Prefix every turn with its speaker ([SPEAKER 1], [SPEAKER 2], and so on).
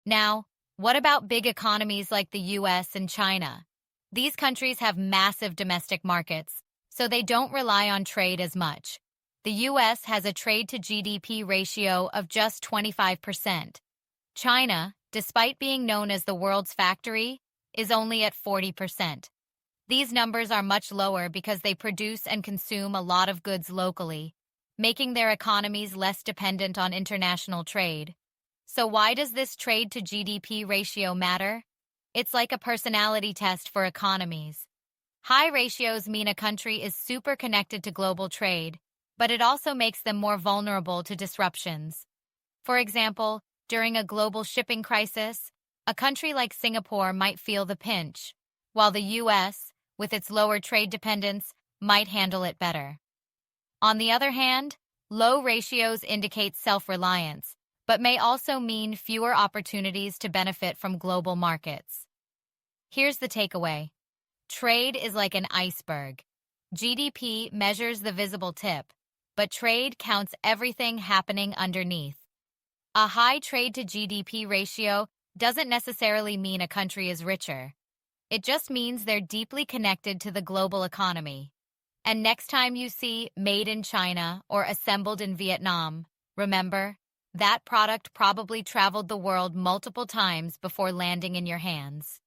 [SPEAKER 1] Now, what about big economies like the US and China? These countries have massive domestic markets, so they don't rely on trade as much. The US has a trade to GDP ratio of just 25%. China, despite being known as the world's factory, is only at 40%. These numbers are much lower because they produce and consume a lot of goods locally, making their economies less dependent on international trade. So why does this trade to GDP ratio matter? It's like a personality test for economies. High ratios mean a country is super connected to global trade, but it also makes them more vulnerable to disruptions. For example, during a global shipping crisis, a country like Singapore might feel the pinch, while the US, with its lower trade dependence, might handle it better. On the other hand, low ratios indicate self-reliance, but may also mean fewer opportunities to benefit from global markets. Here's the takeaway. Trade is like an iceberg. GDP measures the visible tip, but trade counts everything happening underneath. A high trade to GDP ratio doesn't necessarily mean a country is richer. It just means they're deeply connected to the global economy. And next time you see made in China or assembled in Vietnam, remember, that product probably traveled the world multiple times before landing in your hands.